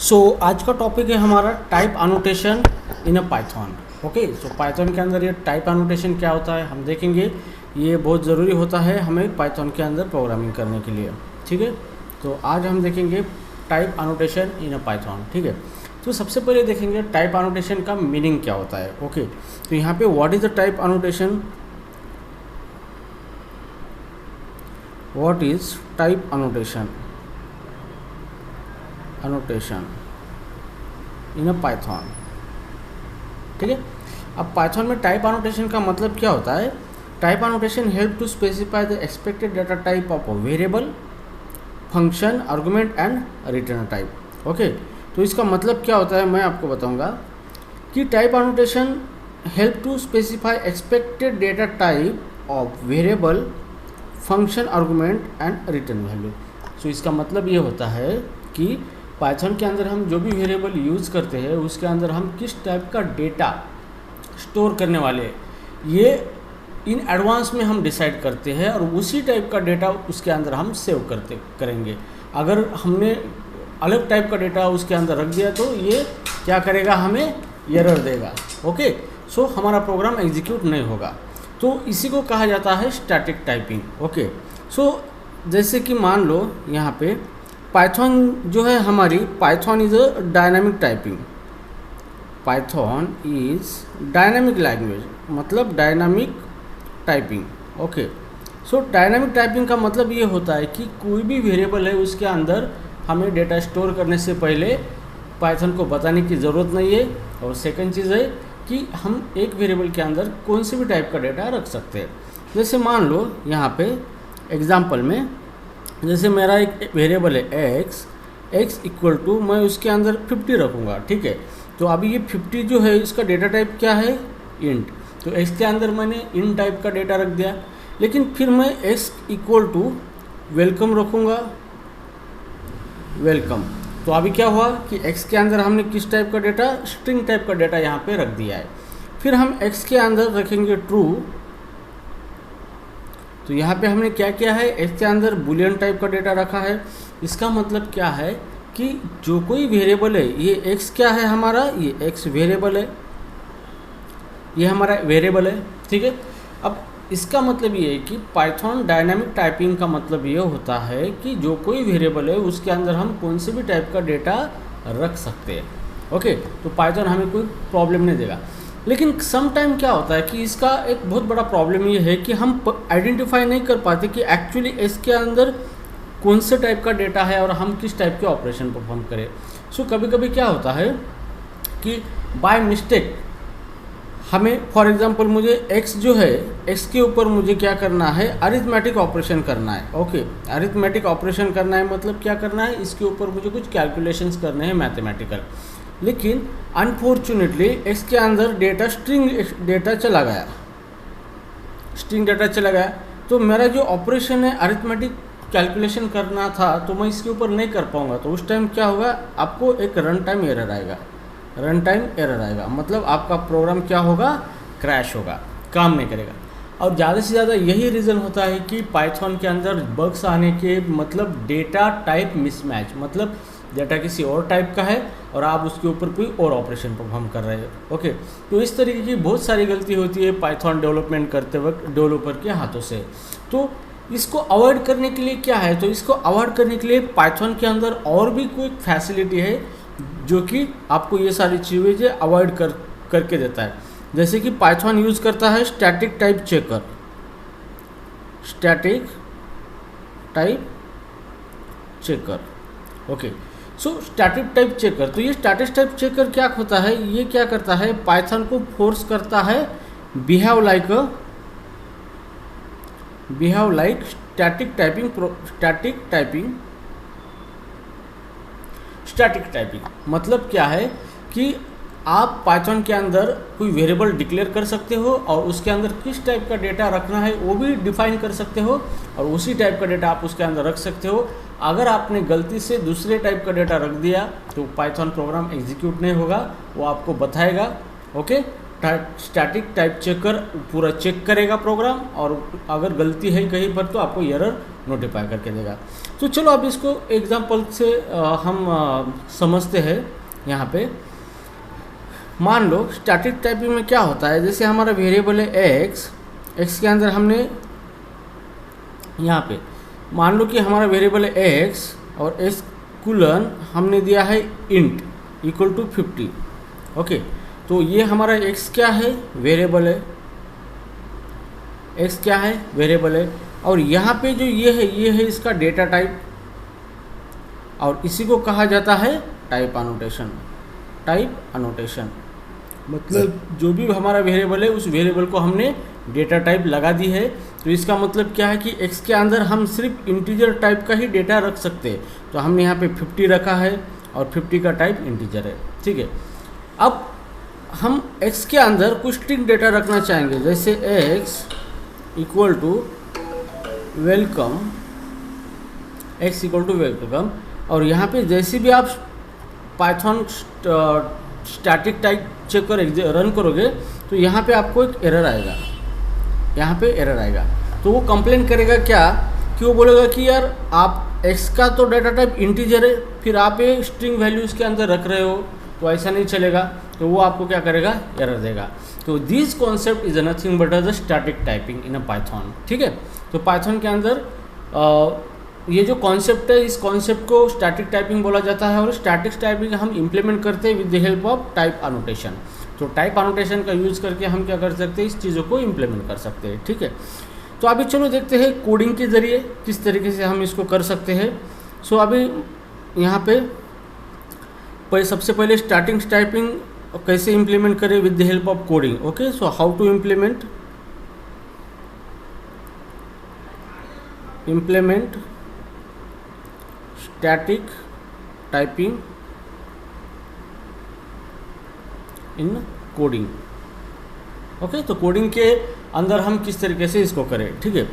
सो आज का टॉपिक है हमारा टाइप एनोटेशन इन अ पाइथन। ओके, सो पाइथन के अंदर ये टाइप एनोटेशन क्या होता है हम देखेंगे। ये बहुत ज़रूरी होता है हमें पाइथन के अंदर प्रोग्रामिंग करने के लिए। ठीक है, तो आज हम देखेंगे टाइप एनोटेशन इन अ पाइथन। ठीक है, तो सबसे पहले देखेंगे टाइप एनोटेशन का मीनिंग क्या होता है। ओके, तो यहाँ पे what is the type annotation, what is type annotation in a Python. ठीक है, अब पाइथन में टाइप एनोटेशन का मतलब क्या होता है। Type annotation help to specify the expected data type of variable, function, argument and return type. Okay, तो इसका मतलब क्या होता है मैं आपको बताऊंगा कि type annotation help to specify expected data type of variable, function, argument and return value. So इसका मतलब ये होता है कि पाइथन के अंदर हम जो भी वेरिएबल यूज़ करते हैं उसके अंदर हम किस टाइप का डेटा स्टोर करने वाले हैं ये इन एडवांस में हम डिसाइड करते हैं और उसी टाइप का डेटा उसके अंदर हम सेव करेंगे। अगर हमने अलग टाइप का डेटा उसके अंदर रख दिया तो ये क्या करेगा, हमें एरर देगा। ओके, सो हमारा प्रोग्राम एग्जीक्यूट नहीं होगा। तो इसी को कहा जाता है स्टैटिक टाइपिंग। ओके, सो जैसे कि मान लो यहाँ पे पाइथन जो है हमारी, Python is a dynamic typing. Python is dynamic language, मतलब dynamic typing. Okay, so dynamic typing का मतलब ये होता है कि कोई भी वेरिएबल है उसके अंदर हमें डेटा स्टोर करने से पहले पाइथन को बताने की ज़रूरत नहीं है। और सेकंड चीज़ है कि हम एक वेरिएबल के अंदर कौन से भी टाइप का डेटा रख सकते हैं। जैसे मान लो यहाँ पे एग्जांपल में, जैसे मेरा एक वेरिएबल है x इक्वल टू, मैं उसके अंदर 50 रखूँगा। ठीक है, तो अभी ये 50 जो है इसका डेटा टाइप क्या है, इंट। तो x के अंदर मैंने इंट टाइप का डेटा रख दिया, लेकिन फिर मैं x इक्वल टू वेलकम रखूँगा, वेलकम। तो अभी क्या हुआ कि x के अंदर हमने किस टाइप का डेटा, स्ट्रिंग टाइप का डेटा यहाँ पे रख दिया है। फिर हम x के अंदर रखेंगे ट्रू, तो यहाँ पे हमने क्या किया है, x के अंदर बुलियन टाइप का डेटा रखा है। इसका मतलब क्या है कि जो कोई वेरिएबल है, ये x क्या है हमारा, ये x वेरिएबल है, ये हमारा वेरिएबल है। ठीक है, अब इसका मतलब ये है कि पाइथन डायनामिक टाइपिंग का मतलब ये होता है कि जो कोई वेरिएबल है उसके अंदर हम कौन से भी टाइप का डेटा रख सकते हैं। ओके, तो पाइथन हमें कोई प्रॉब्लम नहीं देगा। लेकिन सम टाइम क्या होता है कि इसका एक बहुत बड़ा प्रॉब्लम ये है कि हम आइडेंटिफाई नहीं कर पाते कि एक्चुअली इसके अंदर कौन से टाइप का डेटा है और हम किस टाइप के ऑपरेशन परफॉर्म करें। सो कभी कभी क्या होता है कि बाय मिस्टेक हमें, फॉर एग्जांपल मुझे x जो है, x के ऊपर मुझे क्या करना है, अरिथमेटिक ऑपरेशन करना है। ओके, अरिथमेटिक ऑपरेशन करना है मतलब क्या करना है, इसके ऊपर मुझे कुछ कैलकुलेशंस करने हैं मैथमेटिकल। लेकिन अनफॉर्चुनेटली x के अंदर डेटा स्ट्रिंग डेटा चला गया, स्ट्रिंग डेटा चला गया, तो मेरा जो ऑपरेशन है अरिथमेटिक कैलकुलेशन करना था तो मैं इसके ऊपर नहीं कर पाऊंगा। तो उस टाइम क्या होगा, आपको एक रन टाइम एरर आएगा। रन टाइम एरर आएगा मतलब आपका प्रोग्राम क्या होगा, क्रैश होगा, काम नहीं करेगा। और ज़्यादा से ज़्यादा यही रीज़न होता है कि पाइथन के अंदर बग्स आने के मतलब डेटा टाइप मिसमैच, मतलब डेटा किसी और टाइप का है और आप उसके ऊपर कोई और ऑपरेशन परफॉर्म कर रहे हो। ओके, तो इस तरीके की बहुत सारी गलती होती है पाइथन डेवलपमेंट करते वक्त डेवलपर के हाथों से। तो इसको अवॉइड करने के लिए क्या है, तो इसको अवॉइड करने के लिए पाइथन के अंदर और भी कोई फैसिलिटी है जो कि आपको ये सारी चीज़ें अवॉइड करके देता है। जैसे कि पाइथन यूज़ करता है static type checker, static type checker. Okay, so static type checker, तो ये स्टैटिक टाइप चेकर क्या होता है, ये क्या करता है, पाइथन को फोर्स करता है बिहेव लाइक स्टैटिक टाइपिंग मतलब क्या है कि आप पाइथन के अंदर कोई वेरिएबल डिक्लेयर कर सकते हो और उसके अंदर किस टाइप का डेटा रखना है वो भी डिफाइन कर सकते हो और उसी टाइप का डेटा आप उसके अंदर रख सकते हो। अगर आपने गलती से दूसरे टाइप का डेटा रख दिया तो पाइथन प्रोग्राम एग्जीक्यूट नहीं होगा, वो आपको बताएगा। ओके, स्टैटिक टाइप चेकर पूरा चेक करेगा प्रोग्राम, और अगर गलती है कहीं पर तो आपको एरर नोटिफाई करके देगा। तो चलो अब इसको एग्जांपल से हम समझते हैं। यहाँ पे मान लो स्टैटिक टाइपिंग में क्या होता है, जैसे हमारा वेरिएबल है एक्स के अंदर हमने यहाँ पे मान लो कि हमारा वेरिएबल है एक्स और एक्स कुलन हमने दिया है इंट इक्वल टू 50। ओके, तो ये हमारा एक्स क्या है, वेरिएबल है, एक्स क्या है, वेरिएबल है, और यहाँ पे जो ये है इसका डेटा टाइप, और इसी को कहा जाता है टाइप अनोटेशन। टाइप अनोटेशन मतलब जो भी हमारा वेरिएबल है उस वेरिएबल को हमने डेटा टाइप लगा दी है। तो इसका मतलब क्या है कि x के अंदर हम सिर्फ इंटीजर टाइप का ही डेटा रख सकते हैं। तो हमने यहाँ पे 50 रखा है और 50 का टाइप इंटीजर है। ठीक है, अब हम x के अंदर कुछ स्ट्रिंग डेटा रखना चाहेंगे, जैसे x equal to welcome, x equal to welcome, और यहाँ पे जैसे भी आप Python static type checker run करोगे तो यहाँ पे आपको एक एरर आएगा, यहाँ पे एरर आएगा। तो वो कंप्लेन करेगा क्या कि वो बोलेगा कि यार आप x का तो डाटा टाइप इंटीजर है, फिर आप ये स्ट्रिंग वैल्यूज़ के अंदर रख रहे हो, तो ऐसा नहीं चलेगा। तो वो आपको क्या करेगा, एरर देगा। तो this concept is nothing but the static typing in a Python. ठीक है, तो पाइथन के अंदर ये जो कॉन्सेप्ट है, इस कॉन्सेप्ट को स्टैटिक टाइपिंग बोला जाता है, और स्टैटिक टाइपिंग हम इम्प्लीमेंट करते हैं with the help of type annotation. तो टाइप अनोटेशन का यूज़ करके हम क्या कर सकते हैं, इस चीज़ों को इम्प्लीमेंट कर सकते हैं। ठीक है, तो अभी चलो देखते हैं कोडिंग के ज़रिए किस तरीके से हम इसको कर सकते हैं। सो अभी यहाँ पे सबसे पहले स्टार्टिंग टाइपिंग कैसे इम्प्लीमेंट करें with the help of coding. Okay, so how to implement static typing in coding. Okay, तो कोडिंग के अंदर हम किस तरीके से इसको करें। ठीक है,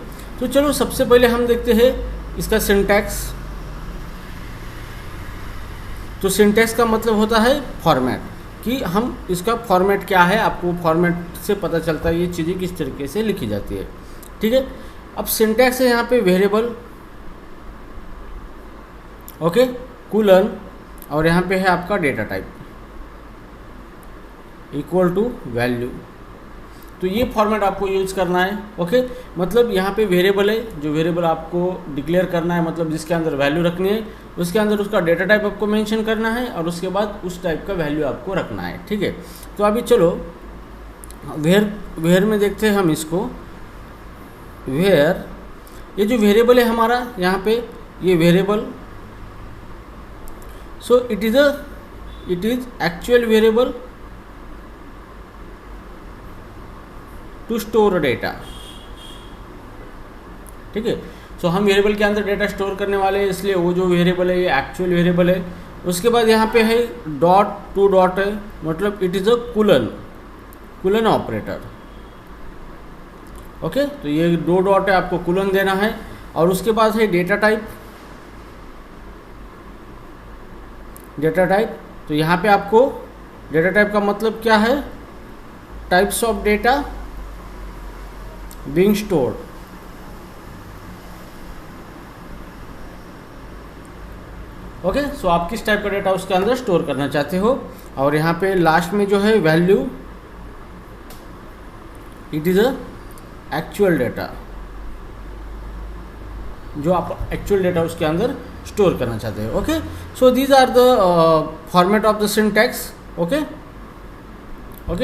तो चलो सबसे पहले हम देखते हैं इसका सिंटैक्स। तो सिंटैक्स का मतलब होता है फॉर्मेट, कि हम इसका फॉर्मेट क्या है, आपको फॉर्मेट से पता चलता है ये चीज़ें किस तरीके से लिखी जाती है। ठीक है, अब सिंटैक्स है यहाँ पे वेरिएबल, ओके, कुलन, और यहाँ पे है आपका data type equal to value. तो ये फॉर्मेट आपको यूज़ करना है। ओके, मतलब यहाँ पे वेरिएबल है, जो वेरिएबल आपको डिक्लेयर करना है, मतलब जिसके अंदर वैल्यू रखनी है, उसके अंदर उसका डेटा टाइप आपको मेंशन करना है, और उसके बाद उस टाइप का वैल्यू आपको रखना है। ठीक है, तो अभी चलो वेयर में देखते हैं हम इसको। वेयर, ये जो वेरिएबल है हमारा यहाँ पे, ये variable, so it is actual variable to store data. ठीक है, सो हम वेरिएबल के अंदर डेटा स्टोर करने वाले हैं, इसलिए वो जो वेरिएबल है ये एक्चुअल वेरिएबल है। उसके बाद यहाँ पे है डॉट टू डॉट है, मतलब it is a colon operator. Okay, तो ये 2 डॉट है, आपको कुलन देना है। और उसके बाद है डेटा टाइप, तो यहाँ पे आपको डेटा टाइप का मतलब क्या है, types of data being stored. Okay, so आप किस टाइप का डेटा उसके अंदर स्टोर करना चाहते हो। और यहाँ पे लास्ट में जो है value, it is a actual data, जो आप एक्चुअल डेटा उसके अंदर स्टोर करना चाहते हो। Okay, so these are the format of the syntax. Okay,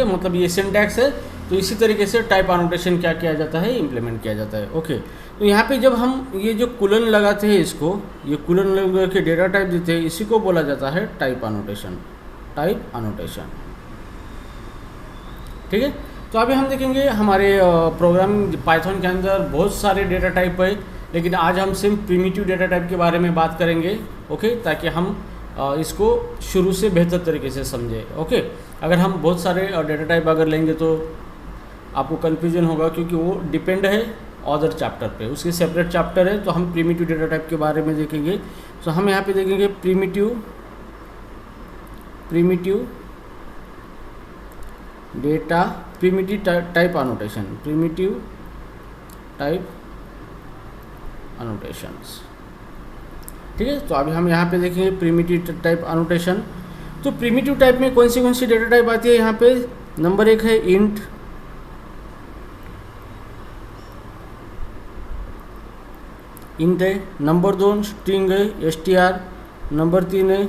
मतलब ये सिंटैक्स है। तो इसी तरीके से टाइप अनोटेशन क्या किया जाता है, इम्प्लीमेंट किया जाता है। ओके, तो यहाँ पे जब हम ये जो कुलन लगाते हैं, इसको ये कुलन लगा के डेटा टाइप देते हैं, इसी को बोला जाता है टाइप अनोटेशन। ठीक है, तो अभी हम देखेंगे हमारे प्रोग्रामिंग पाइथन के अंदर बहुत सारे डेटा टाइप है, लेकिन आज हम सिर्फ प्रिमिटिव डेटा टाइप के बारे में बात करेंगे। ओके, ताकि हम इसको शुरू से बेहतर तरीके से समझें। ओके, अगर हम बहुत सारे डेटा टाइप अगर लेंगे तो आपको कन्फ्यूजन होगा, क्योंकि वो डिपेंड है अदर चैप्टर पे, उसके सेपरेट चैप्टर है। तो हम प्रिमिटिव डेटा टाइप के बारे में देखेंगे। तो हम यहाँ पे देखेंगे primitive data primitive type annotation, primitive type annotations. ठीक है, तो अभी हम यहाँ पे देखेंगे प्रिमिटिव टाइप एनोटेशन। तो प्रिमिटिव टाइप में कौन सी डेटा टाइप आती है यहाँ पे? नंबर 1 है इंट, इंट है। नंबर 2 स्ट्रिंग है str, नंबर 3 है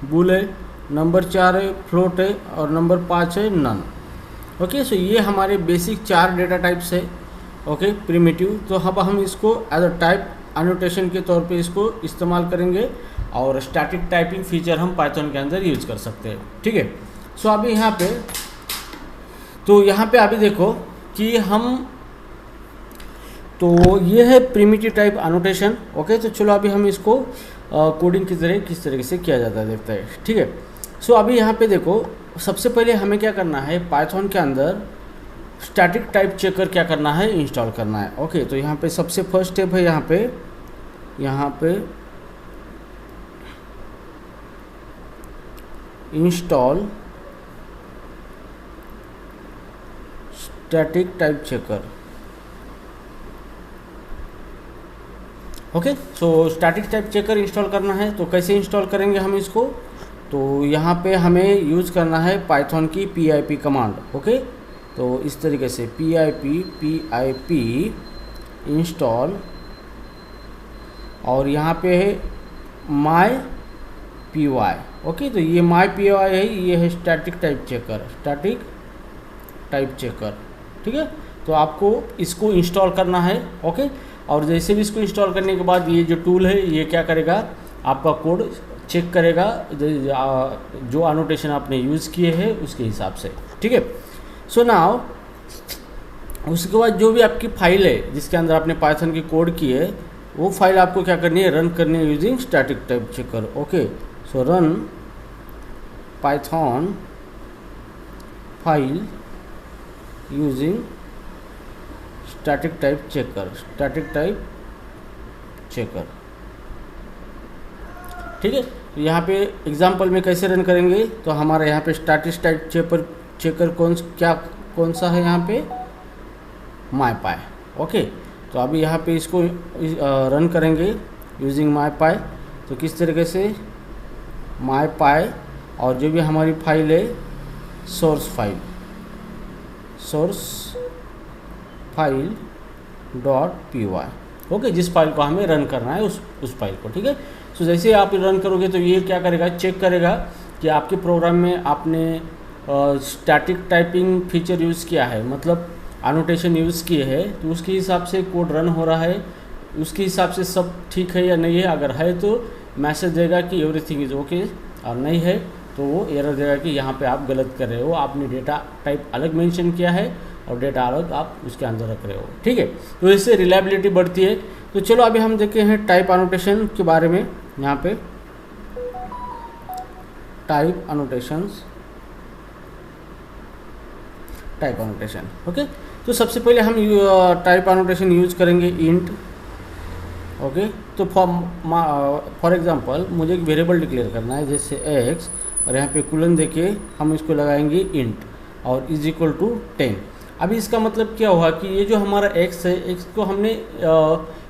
बूल है, नंबर 4 है फ्लोट है और नंबर 5 है नन। ओके, सो ये हमारे बेसिक 4 डेटा टाइप्स है। Okay, primitive. तो अब हम इसको एज अ टाइप एनोटेशन के तौर पे इसको इस्तेमाल करेंगे और स्टैटिक टाइपिंग फीचर हम पाइथन के अंदर यूज कर सकते हैं। ठीक है, सो अभी यहाँ पे, तो यहाँ पे अभी देखो कि हम, तो ये है प्रिमिटिव टाइप एनोटेशन। ओके, तो चलो अभी हम इसको कोडिंग की तरह किस तरीके से किया जाता है देखते हैं। ठीक है, सो अभी यहाँ पे देखो, सबसे पहले हमें क्या करना है, पाइथन के अंदर स्टैटिक टाइप चेकर क्या करना है, इंस्टॉल करना है। ओके, तो यहाँ पे सबसे फर्स्ट स्टेप है, यहाँ पे install static type checker. Okay, so static type checker install करना है। तो कैसे इंस्टॉल करेंगे हम इसको? तो यहाँ पे हमें यूज़ करना है पाइथन की pip कमांड। ओके, तो इस तरीके से pip इंस्टॉल, और यहाँ पे है mypy। ओके, तो ये mypy है, ये है स्टैटिक टाइप चेकर। ठीक है, तो आपको इसको इंस्टॉल करना है। ओके, और जैसे भी इसको इंस्टॉल करने के बाद ये जो टूल है ये क्या करेगा, आपका कोड चेक करेगा जो एनोटेशन आपने यूज़ किए हैं उसके हिसाब से। ठीक है, सो नाउ उसके बाद जो भी आपकी फाइल है जिसके अंदर आपने पाइथन की कोड की है, वो फाइल आपको क्या करनी है, रन करनी है using static type checker. Okay, so run Python file using static type checker. ठीक है, तो यहाँ पे एग्जांपल में कैसे रन करेंगे, तो हमारा यहाँ पे स्टैटिक टाइप चेकर कौन सा है, यहाँ पे mypy। ओके, तो अभी यहाँ पे इसको रन करेंगे यूजिंग mypy। तो किस तरीके से, mypy और जो भी हमारी फाइल है सोर्स फाइल .py। ओके, जिस फाइल को हमें रन करना है उस फाइल को। ठीक है, सो जैसे आप रन करोगे तो ये क्या करेगा, चेक करेगा कि आपके प्रोग्राम में आपने स्टैटिक टाइपिंग फीचर यूज़ किया है, मतलब एनोटेशन यूज़ किए है, तो उसके हिसाब से कोड रन हो रहा है, उसके हिसाब से सब ठीक है या नहीं है। अगर है तो मैसेज देगा कि एवरीथिंग इज़ ओके, और नहीं है तो वो एरर देगा कि यहाँ पे आप गलत कर रहे हो, आपने डेटा टाइप अलग मेंशन किया है और डेटा अलग आप उसके अंदर रख रहे हो। ठीक है, तो इससे रिलायबिलिटी बढ़ती है। तो चलो अभी हम देखते हैं टाइप एनोटेशन के बारे में। यहाँ पे टाइप एनोटेशन। ओके, तो सबसे पहले हम टाइप एनोटेशन यूज करेंगे इंट। ओके, तो फॉर एग्जांपल मुझे एक वेरिएबल डिक्लेयर करना है जैसे x, और यहाँ पे कुलन देके हम इसको लगाएंगे इंट और इज इक्वल टू 10। अभी इसका मतलब क्या हुआ कि ये जो हमारा x है, x को हमने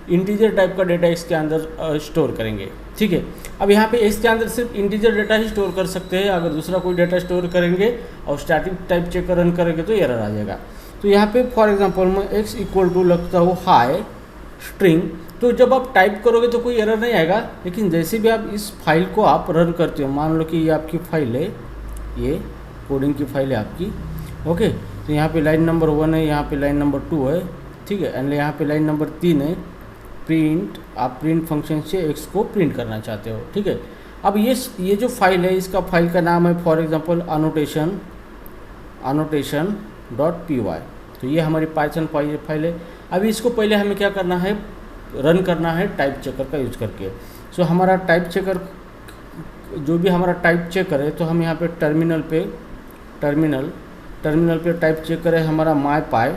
इंटीजर टाइप का डेटा इसके अंदर स्टोर करेंगे। ठीक है, अब यहाँ पे x के अंदर सिर्फ इंटीजर डेटा ही स्टोर कर सकते हैं। अगर दूसरा कोई डेटा स्टोर करेंगे और स्टैटिक टाइप चेकर रन करेंगे तो एरर आ जाएगा। तो यहाँ पे फॉर एग्जांपल मैं x इक्वल टू लगता हूँ हाई स्ट्रिंग, तो जब आप टाइप करोगे तो कोई एरर नहीं आएगा। लेकिन जैसे भी आप इस फाइल को आप रन करते हो, मान लो कि ये आपकी फाइल है, ये कोडिंग की फाइल है आपकी। ओके, तो यहाँ पे लाइन नंबर 1 है, यहाँ पे लाइन नंबर 2 है। ठीक है, एंड यहाँ पे लाइन नंबर 3 है। प्रिंट, आप प्रिंट फंक्शन से x को प्रिंट करना चाहते हो। ठीक है, अब ये जो फाइल है, इसका फाइल का नाम है फॉर एग्जांपल annotation.py। तो ये हमारी पाइथन फाइल है। अभी इसको पहले हमें क्या करना है, रन करना है टाइप चेकर का यूज करके। सो हमारा टाइप चेकर, जो भी हमारा टाइप चेकर है, तो हम यहाँ पे टर्मिनल पे टाइप चेकर है हमारा mypy,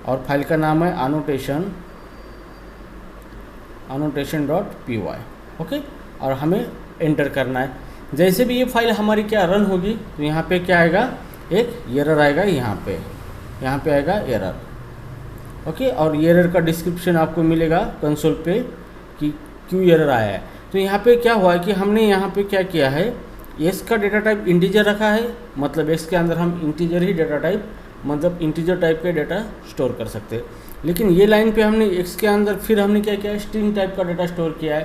और फाइल का नाम है annotation.py। ओके, और हमें एंटर करना है। जैसे भी ये फाइल हमारी क्या रन होगी, तो यहाँ पे क्या आएगा, एक एरर आएगा यहाँ पे आएगा एरर। ओके, और एरर का डिस्क्रिप्शन आपको मिलेगा कंसोल पे कि क्यों एरर आया है। तो यहाँ पे क्या हुआ है कि हमने यहाँ पे क्या किया है, एक्स का डेटा टाइप इंटीजर रखा है, मतलब एक्स के अंदर हम इंटीजर ही डेटा टाइप, मतलब इंटीजर टाइप के डेटा स्टोर कर सकते हैं। लेकिन ये लाइन पे हमने एक्स के अंदर फिर हमने क्या किया है, स्ट्रिंग टाइप का डेटा स्टोर किया है।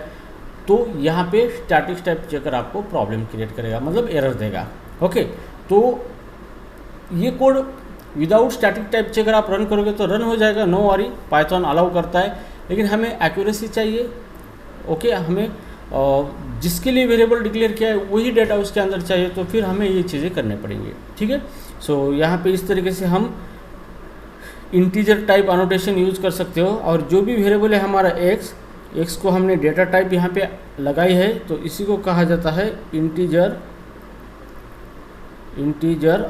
तो यहाँ पे स्टैटिक टाइप चेकर आपको प्रॉब्लम क्रिएट करेगा, मतलब एरर देगा। ओके, तो ये code without static type checker आप रन करोगे तो रन हो जाएगा, नो वरी, पाइथन अलाउ करता है। लेकिन हमें एक्यूरेसी चाहिए। ओके, हमें जिसके लिए वेरिएबल डिक्लेयर किया है वही डेटा उसके अंदर चाहिए, तो फिर हमें ये चीज़ें करने पड़ेंगी। ठीक है, सो यहाँ पे इस तरीके से हम इंटीजर टाइप अनोटेशन यूज कर सकते हो। और जो भी वेरिएबल है हमारा एक्स को हमने डेटा टाइप यहाँ पे लगाई है, तो इसी को कहा जाता है integer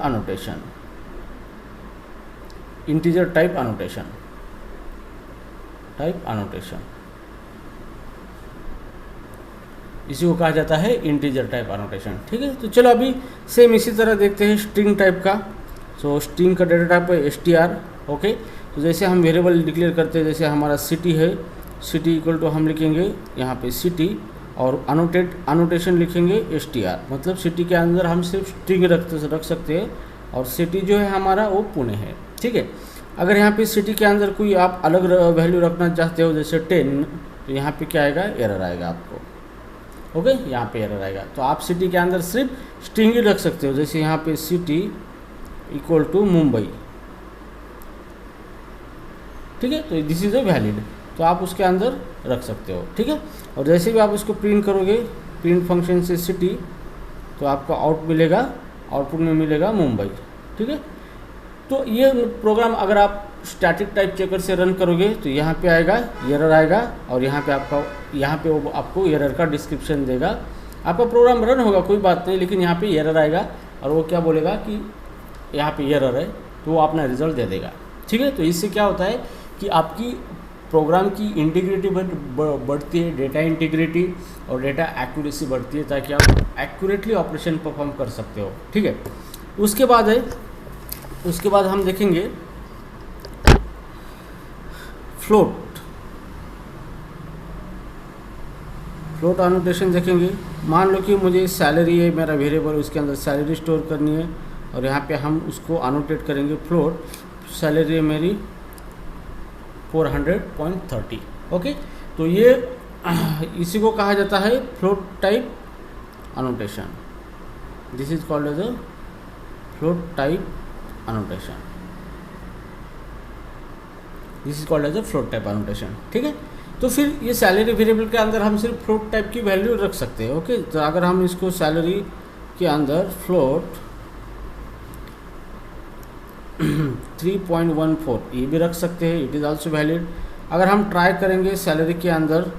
annotation, integer type annotation, इसी को कहा जाता है इंटीजर टाइप अनोटेशन। ठीक है, तो चलो अभी सेम इसी तरह देखते हैं स्ट्रिंग टाइप का। सो स्ट्रिंग का डेटा टाइप है str। ओके, तो जैसे हम वेरिएबल डिक्लेयर करते हैं, जैसे हमारा सिटी है, सिटी इक्वल टू हम लिखेंगे यहाँ पे सिटी और अनोटेशन लिखेंगे str, मतलब सिटी के अंदर हम सिर्फ स्ट्रिंग रख सकते हैं और सिटी जो है हमारा वो पुणे है। ठीक है, अगर यहाँ पे सिटी के अंदर कोई आप अलग वैल्यू रखना चाहते हो जैसे 10, तो यहाँ पे क्या आएगा, एरर आएगा आपको। ओके, यहाँ पे एरर आएगा। तो आप सिटी के अंदर सिर्फ स्ट्रिंग ही रख सकते हो, जैसे यहाँ पे सिटी इक्वल टू मुंबई। ठीक है, तो दिस इज ए वैलिड, तो आप उसके अंदर रख सकते हो। ठीक है, और जैसे भी आप उसको प्रिंट करोगे, प्रिंट फंक्शन से सिटी, तो आपको आउटपुट में मिलेगा मुंबई। ठीक है, तो ये प्रोग्राम अगर आप स्टैटिक टाइप चेकर से रन करोगे तो यहाँ पे आएगा, एरर आएगा, और यहाँ पे वो आपको एरर का डिस्क्रिप्शन देगा। आपका प्रोग्राम रन होगा, कोई बात नहीं, लेकिन यहाँ पे एरर आएगा और वो क्या बोलेगा कि यहाँ पे एरर है, तो वो अपना रिजल्ट दे देगा। ठीक है, तो इससे क्या होता है कि आपकी प्रोग्राम की इंटीग्रिटी बढ़ती है, डेटा इंटीग्रिटी और डेटा एक्यूरेसी बढ़ती है, ताकि आप एक्यूरेटली ऑपरेशन परफॉर्म कर सकते हो। ठीक है, उसके बाद हम देखेंगे फ्लोट अनोटेशन देखेंगे। मान लो कि मुझे सैलरी है मेरा वेरिएबल, उसके अंदर सैलरी स्टोर करनी है और यहाँ पे हम उसको अनोटेट करेंगे फ्लोट। सैलरी है मेरी 400.30। ओके, तो ये इसी को कहा जाता है float type annotation. This is called as a float type annotation. This is called as a float type annotation. ठीक है, तो फिर ये सैलरी वेरिएबल के अंदर हम सिर्फ फ्लोट टाइप की वैल्यू रख सकते हैं। ओके, तो अगर हम इसको सैलरी के अंदर फ्लोट 3.14 ये भी रख सकते हैं, इट इज़ आल्सो वैलिड। अगर हम ट्राई करेंगे सैलरी के अंदर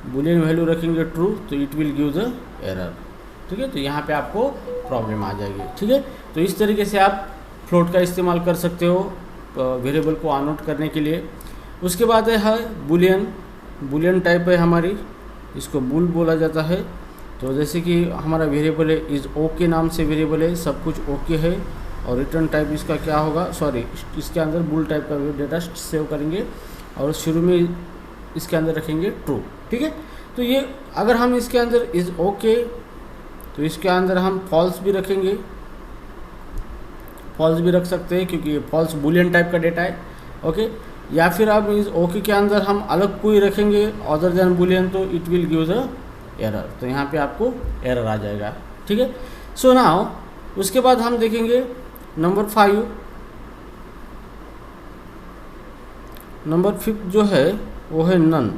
बुलियन वैल्यू रखेंगे ट्रू, तो it will give the error. ठीक है, तो यहाँ पे आपको प्रॉब्लम आ जाएगी। ठीक है, तो इस तरीके से आप फ्लोट का इस्तेमाल कर सकते हो वेरिएबल को अनोट करने के लिए। उसके बाद है बुलियन टाइप है हमारी, इसको बुल बोला जाता है। तो जैसे कि हमारा वेरिएबल है इज़ ओके नाम से वेरिएबल है, सब कुछ ओके है, और रिटर्न टाइप इसका क्या होगा, सॉरी इसके अंदर बुल टाइप का डेटा सेव करेंगे और शुरू में इसके अंदर रखेंगे ट्रू। ठीक है, तो ये अगर हम इसके अंदर इज़ ओके, तो इसके अंदर हम फॉल्स भी रखेंगे, फॉल्स भी रख सकते हैं क्योंकि ये फॉल्स बुलियन टाइप का डेटा है। ओके, या फिर अब इस ओके के अंदर हम अलग कोई रखेंगे अदर देन बुलियन, तो it will give the error, तो यहाँ पे आपको एरर आ जाएगा। ठीक है, सो नाउ उसके बाद हम देखेंगे नंबर 5 जो है वो है नन।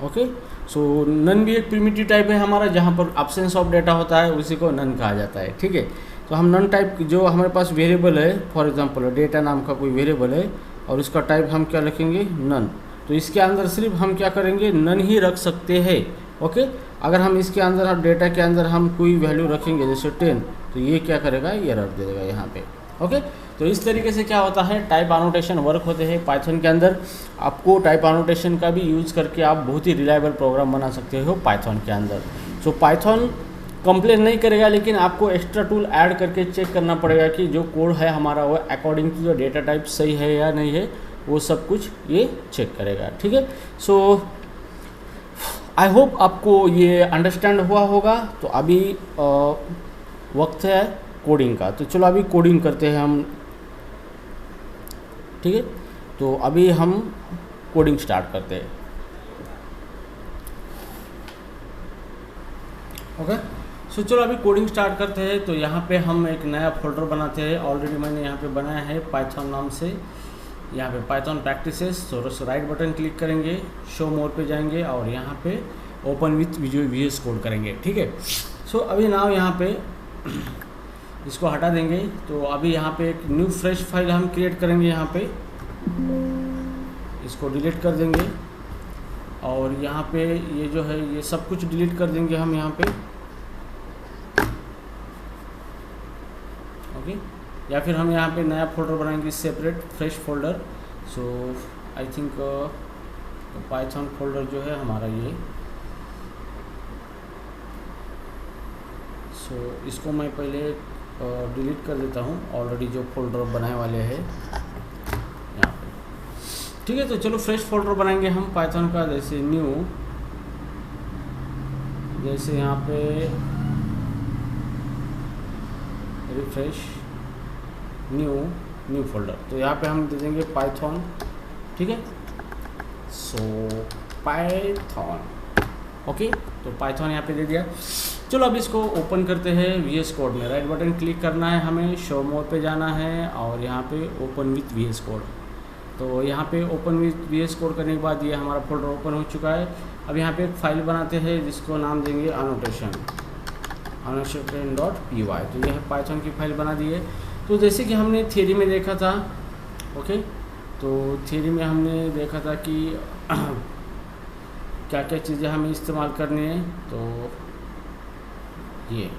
ओके, सो नन भी एक प्रिमिटिव टाइप है हमारा, जहाँ पर एब्सेंस ऑफ डेटा होता है उसी को नन कहा जाता है। ठीक है, तो हम नन टाइप जो हमारे पास वेरिएबल है, फॉर एग्जांपल डेटा नाम का कोई वेरिएबल है और उसका टाइप हम क्या लिखेंगे, नन, तो इसके अंदर सिर्फ हम क्या करेंगे, नन ही रख सकते हैं। ओके, अगर हम इसके अंदर डेटा के अंदर हम कोई वैल्यू रखेंगे जैसे 10, तो ये क्या करेगा, एरर दे देगा यहाँ पे। ओके, तो इस तरीके से क्या होता है, टाइप एनोटेशन वर्क होते हैं पाइथन के अंदर। आपको टाइप एनोटेशन का भी यूज़ करके आप बहुत ही रिलायबल प्रोग्राम बना सकते हो पाइथन के अंदर। सो पाइथन कंप्लेन नहीं करेगा, लेकिन आपको एक्स्ट्रा टूल ऐड करके चेक करना पड़ेगा कि जो कोड है हमारा वो according to the data type सही है या नहीं है, वो सब कुछ ये चेक करेगा। ठीक है, सो आई होप आपको ये अंडरस्टैंड हुआ होगा। तो अभी वक्त है कोडिंग का, तो चलो अभी कोडिंग करते हैं हम। ठीक है, तो अभी हम कोडिंग स्टार्ट करते हैं। ओके, सो चलो अभी कोडिंग स्टार्ट करते हैं। तो यहाँ पे हम एक नया फोल्डर बनाते हैं। ऑलरेडी मैंने यहाँ पे बनाया है पाइथन नाम से, यहाँ पे पाइथन प्रैक्टिसेस। तो राइट बटन क्लिक करेंगे, शो मोर पे जाएंगे और यहाँ पे open with visual VS code करेंगे। ठीक है, सो अभी नाउ यहाँ पे इसको हटा देंगे। तो अभी यहाँ पे एक न्यू फ्रेश फाइल हम क्रिएट करेंगे। यहाँ पे इसको डिलीट कर देंगे और यहाँ पे ये जो है ये सब कुछ डिलीट कर देंगे हम यहाँ पे। ओके, या फिर हम यहाँ पे नया फोल्डर बनाएंगे, separate fresh folder. So I think Python folder जो है हमारा ये, सो इसको मैं पहले डिलीट कर देता हूँ, ऑलरेडी जो फोल्डर बनाए वाले हैं यहाँ पे। ठीक है, तो चलो फ्रेश फोल्डर बनाएंगे हम पाइथन का, जैसे न्यू, जैसे यहाँ पे रिफ्रेश न्यू फोल्डर। तो यहाँ पे हम दे देंगे पाइथन। ठीक है, सो पाइथन। ओके, तो पाइथन यहाँ पे दे दिया। चलो अब इसको ओपन करते हैं VS कोड में। राइट बटन क्लिक करना है, हमें शो मोर पे जाना है और यहाँ पे ओपन विथ VS कोड। तो यहाँ पे ओपन विथ VS कोड करने के बाद ये हमारा फोल्डर ओपन हो चुका है। अब यहाँ पे एक फाइल बनाते हैं जिसको नाम देंगे annotation.py। तो ये है पाइथन की फाइल बना दी है। तो जैसे कि हमने थियरी में देखा था, ओके, तो थियरी में हमने देखा था कि क्या क्या चीज़ें हमें इस्तेमाल करनी है। तो ये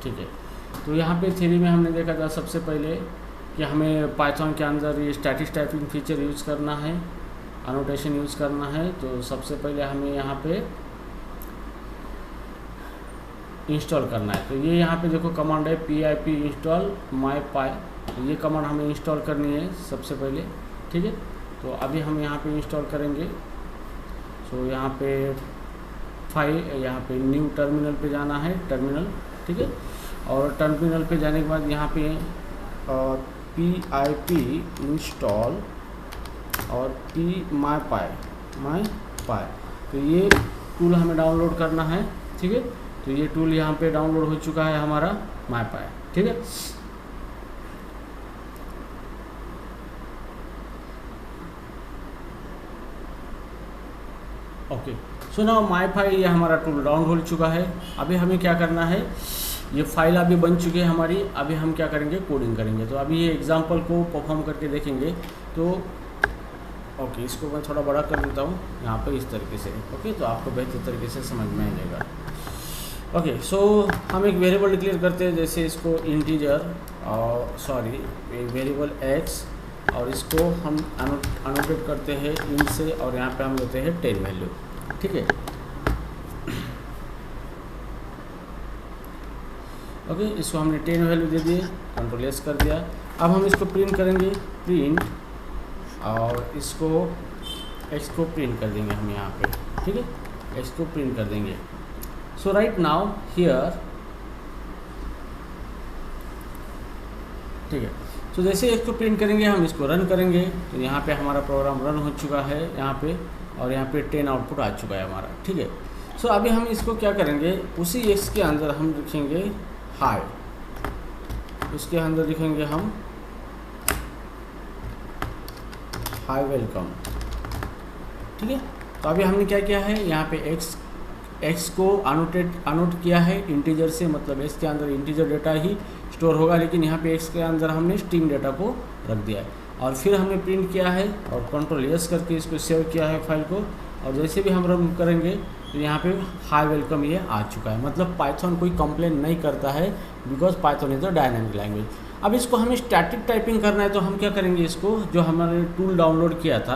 ठीक है, तो यहाँ पे थियरी में हमने देखा था सबसे पहले कि हमें पाइथन के अंदर ये स्टैटिक टाइपिंग फीचर यूज़ करना है, एनोटेशन यूज़ करना है। तो सबसे पहले हमें यहाँ पे इंस्टॉल करना है। तो ये यहाँ पे देखो कमांड है pip install mypy। तो ये कमांड हमें इंस्टॉल करनी है सबसे पहले। ठीक है, तो अभी हम यहाँ पे इंस्टॉल करेंगे। सो यहाँ पे फाइल, यहाँ पे न्यू टर्मिनल पे जाना है, टर्मिनल। ठीक है, और टर्मिनल पे जाने के बाद यहाँ पे pip install और mypy। तो ये टूल हमें डाउनलोड करना है। ठीक है, तो ये टूल यहाँ पे डाउनलोड हो चुका है हमारा mypy। ठीक है, ओके, सो नाउ mypy ये हमारा टूल डाउनलोड हो चुका है। अभी हमें क्या करना है, ये फाइल अभी बन चुकी है हमारी। अभी हम क्या करेंगे, कोडिंग करेंगे। तो अभी ये एग्जांपल को परफॉर्म करके देखेंगे। तो ओके, इसको मैं थोड़ा बड़ा कर देता हूँ यहाँ पे इस तरीके से। ओके, तो आपको बेहतर तरीके से समझ में आ जाएगा। ओके, सो हम एक वेरिएबल डिक्लेयर करते हैं, जैसे इसको इंटीजर और एक वेरिएबल x, और इसको हम अनोटेट करते हैं इन से, और यहाँ पे हम लेते हैं 10 वैल्यू। ठीक है, ओके, इसको हमने 10 वैल्यू दे दिए, कंट्रोल S कर दिया। अब हम इसको प्रिंट करेंगे, प्रिंट, और इसको x को प्रिंट कर देंगे हम यहाँ पे। ठीक है, x को प्रिंट कर देंगे। सो राइट नाउ हियर, ठीक है, तो जैसे x को प्रिंट करेंगे हम इसको रन करेंगे। तो यहाँ पे हमारा प्रोग्राम रन हो चुका है यहाँ पे, और यहाँ पे 10 आउटपुट आ चुका है हमारा। ठीक है, सो अभी हम इसको क्या करेंगे, उसी x के अंदर हम लिखेंगे हाई, उसके अंदर लिखेंगे हम हाई वेलकम। ठीक है, तो अभी हमने क्या किया है, यहाँ पे x को अनोट किया है इंटीजर से, मतलब x के अंदर इंटीजर डेटा ही स्टोर होगा, लेकिन यहाँ पे x के अंदर हमने स्ट्रिंग डेटा को रख दिया है। और फिर हमने प्रिंट किया है और कंट्रोल S करके इसको सेव किया है फाइल को, और जैसे भी हम रन करेंगे तो यहाँ पे हाई वेलकम ये आ चुका है। मतलब पाइथन कोई कंप्लेन नहीं करता है, because Python is a dynamic language. अब इसको हमें स्टैटिक टाइपिंग करना है, तो हम क्या करेंगे, इसको जो हमारे टूल डाउनलोड किया था,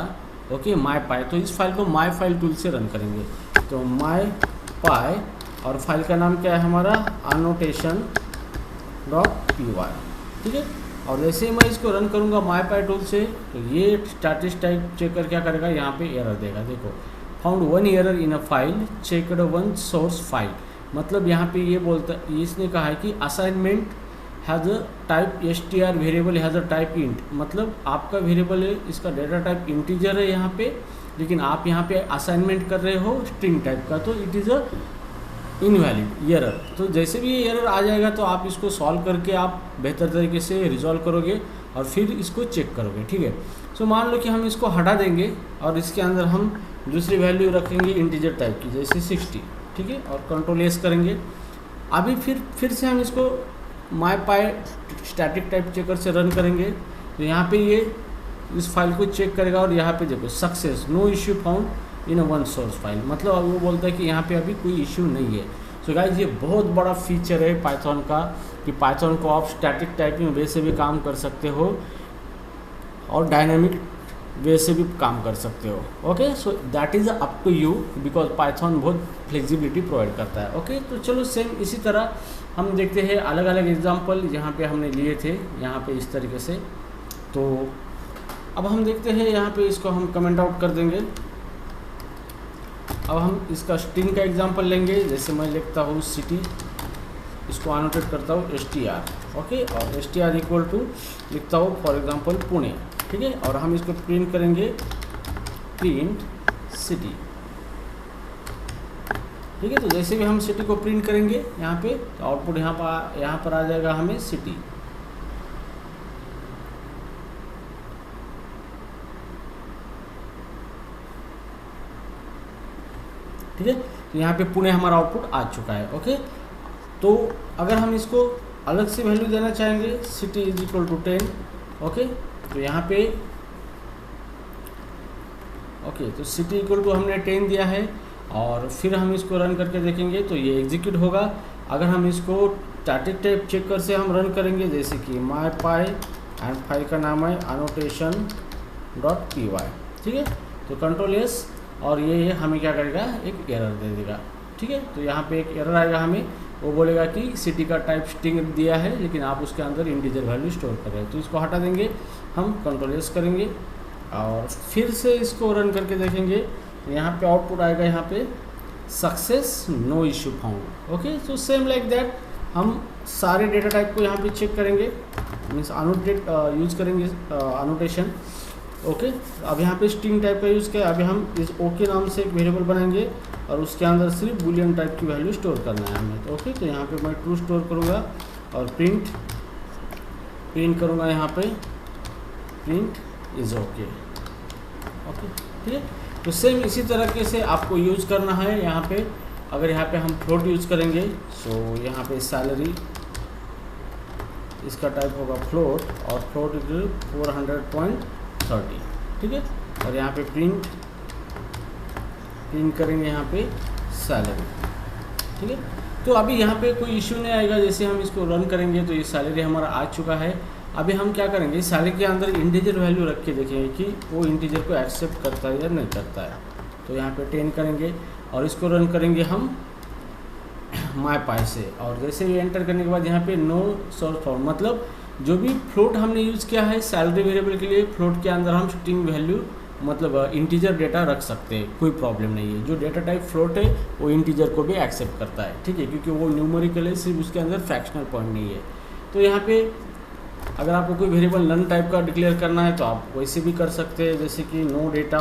ओके, mypy, तो इस फाइल को myfile टूल से रन करेंगे। तो myfile पाई और फाइल का नाम क्या है हमारा annotation.py, ठीक है। और जैसे ही मैं इसको रन करूँगा MyPy टूल से तो ये स्टैटिस टाइप चेकर क्या करेगा, यहाँ पे एरर देगा। देखो found one error in a file, checked one source file, मतलब यहाँ पे ये बोलता, इसने कहा है कि assignment has a type str variable has a type int, मतलब आपका वेरिएबल है, इसका डेटा टाइप इंटीजर है यहाँ पे, लेकिन आप यहाँ पे असाइनमेंट कर रहे हो स्ट्रिंग टाइप का, तो it is a invalid error. तो जैसे भी ये एरर आ जाएगा तो आप इसको सॉल्व करके आप बेहतर तरीके से रिजॉल्व करोगे और फिर इसको चेक करोगे, ठीक है। सो मान लो कि हम इसको हटा देंगे और इसके अंदर हम दूसरी वैल्यू रखेंगे इंटीजर टाइप की, जैसे 60, ठीक है, और कंट्रोल एस करेंगे। अभी फिर से हम इसको MyPy स्टैटिक टाइप चेकर से रन करेंगे तो यहाँ पे ये इस फाइल को चेक करेगा और यहाँ पे देखो success, no issue found in one source file, मतलब वो बोलता है कि यहाँ पे अभी कोई इश्यू नहीं है। सो गाइज ये बहुत बड़ा फीचर है पाइथन का कि पाइथन को आप स्टैटिक टाइपिंग वे से भी काम कर सकते हो और डायनामिक वे से भी काम कर सकते हो। Okay, so that is up to you because Python बहुत फ्लेक्सिबिलिटी प्रोवाइड करता है। ओके, तो चलो सेम इसी तरह हम देखते हैं अलग अलग एग्जांपल यहाँ पे हमने लिए थे यहाँ पे इस तरीके से। तो अब हम देखते हैं यहाँ पे इसको हम कमेंट आउट कर देंगे। अब हम इसका स्ट्रिंग का एग्जांपल लेंगे, जैसे मैं लिखता हूँ सिटी, इसको अनोटेट करता हूँ str, ओके, और str इक्वल टू लिखता हूँ फॉर एग्जांपल पुणे, ठीक है, और हम इसको प्रिंट करेंगे प्रिंट सिटी, ठीक है। तो जैसे भी हम सिटी को प्रिंट करेंगे यहाँ पे तो आउटपुट यहाँ पर आ जाएगा हमें सिटी, ठीक है। तो यहाँ पे पुणे हमारा आउटपुट आ चुका है। ओके, तो अगर हम इसको अलग से वैल्यू देना चाहेंगे city is equal to 10, okay, तो यहाँ पे ओके, तो सिटी इक्वल टू हमने 10 दिया है और फिर हम इसको रन करके देखेंगे तो ये एग्जीक्यूट होगा। अगर हम इसको स्टैटिक टाइप चेकर से हम रन करेंगे, जैसे कि MyPy एंड फाइल का नाम है annotation.py, ठीक है, तो कंट्रोल एस और ये हमें क्या करेगा, एक एरर दे देगा, ठीक है। तो यहाँ पे एक एरर आएगा, हमें वो बोलेगा कि सिटी का टाइप स्ट्रिंग दिया है लेकिन आप उसके अंदर इंटीजर वैल्यू स्टोर कर रहे हैं, तो इसको हटा देंगे, हम कंट्रोल एस करेंगे और फिर से इसको रन करके देखेंगे। यहाँ पे आउटपुट आएगा, यहाँ पे success, no issue found. Okay, तो सेम लाइक दैट हम सारे डेटा टाइप को यहाँ पे चेक करेंगे, मीन्स अनोटेट यूज करेंगे अनोटेशन। ओके, अब यहाँ पे स्ट्रिंग टाइप का यूज़ किया। अभी हम इस ओके नाम से एक वेरिएबल बनाएंगे और उसके अंदर सिर्फ बूलियन टाइप की वैल्यू स्टोर करना है हमें। तो ओके, तो यहाँ पे मैं ट्रू स्टोर करूँगा और प्रिंट करूँगा, यहाँ पे प्रिंट इज ओके, ओके, ठीक है। तो सेम इसी तरीके से आपको यूज़ करना है। यहाँ पे अगर यहाँ पे हम फ्लोट यूज़ करेंगे सो यहाँ पे सैलरी, इसका टाइप होगा फ्लोट और फ्लोट इज 400.30, ठीक है, और यहाँ पे प्रिंट करेंगे यहाँ पे सैलरी, ठीक है। तो अभी यहाँ पे कोई इश्यू नहीं आएगा। जैसे हम इसको रन करेंगे तो ये सैलरी हमारा आ चुका है। अभी हम क्या करेंगे, सैलरी के अंदर इंटीजर वैल्यू रख के देखेंगे कि वो इंटीजर को एक्सेप्ट करता है या नहीं करता है। तो यहाँ पे 10 करेंगे और इसको रन करेंगे हम MyPy से, और जैसे ही एंटर करने के बाद यहाँ पे नो सोर्स फॉर्म, मतलब जो भी फ्लोट हमने यूज़ किया है सैलरी वेरिएबल के लिए, फ्लोट के अंदर हम स्ट्रिंग वैल्यू मतलब इंटीजर डेटा रख सकते हैं, कोई प्रॉब्लम नहीं है। जो डेटा टाइप फ्लोट है वो इंटीजर को भी एक्सेप्ट करता है, ठीक है, क्योंकि वो न्यूमेरिकल है, सिर्फ उसके अंदर फ्रैक्शनल पॉइंट नहीं है। तो यहाँ पे अगर आपको कोई वेरिएबल नन टाइप का डिक्लेयर करना है तो आप वैसे भी कर सकते हैं, जैसे कि नो डेटा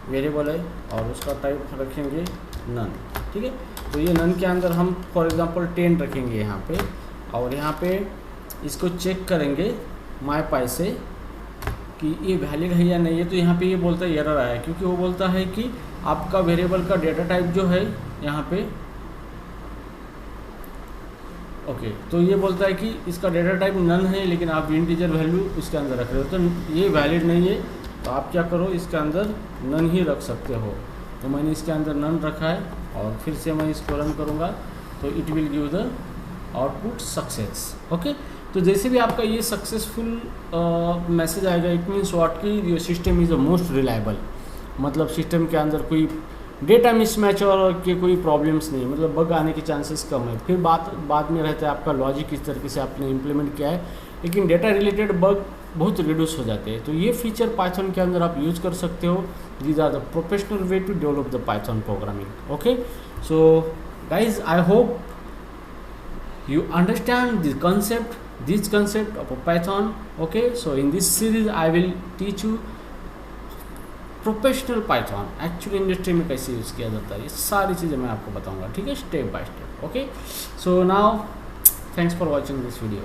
वेरिएबल है और उसका टाइप रखेंगे नन, ठीक है। तो ये नन के अंदर हम फॉर एग्जांपल 10 रखेंगे यहाँ पे, और यहाँ पे इसको चेक करेंगे MyPy से कि ये वैलिड है या नहीं है। तो यहाँ पे ये बोलता है एरर आया, क्योंकि वो बोलता है कि आपका वेरिएबल का डेटा टाइप जो है यहाँ पे ओके, तो ये बोलता है कि इसका डेटा टाइप नन है लेकिन आप इंटीजर वैल्यू उसके अंदर रख रहे हो, तो ये वैलिड नहीं है। तो आप क्या करो, इसके अंदर नन ही रख सकते हो। तो मैंने इसके अंदर नन रखा है और फिर से मैं इसको रन करूँगा तो it will give the output success. Okay, तो जैसे भी आपका ये सक्सेसफुल मैसेज आएगा, इट मीन्स व्हाट कि your system is the most reliable, मतलब सिस्टम के अंदर कोई डेटा मिसमैच और के कोई प्रॉब्लम्स नहीं, मतलब बग आने के चांसेस कम है। फिर बाद में रहता है आपका लॉजिक किस तरीके से आपने इम्प्लीमेंट किया है, लेकिन डेटा रिलेटेड बग बहुत रिड्यूस हो जाते हैं। तो ये फीचर पाइथन के अंदर आप यूज़ कर सकते हो। These are the professional way to develop the Python programming. Okay, so guys I hope you understand the concept, this concept of a Python. Okay, so in this series I will teach you professional Python actually industry में कैसे use किया जाता है, ये सारी चीज़ें मैं आपको बताऊंगा, ठीक है, step by step. Okay, so now thanks for watching this video.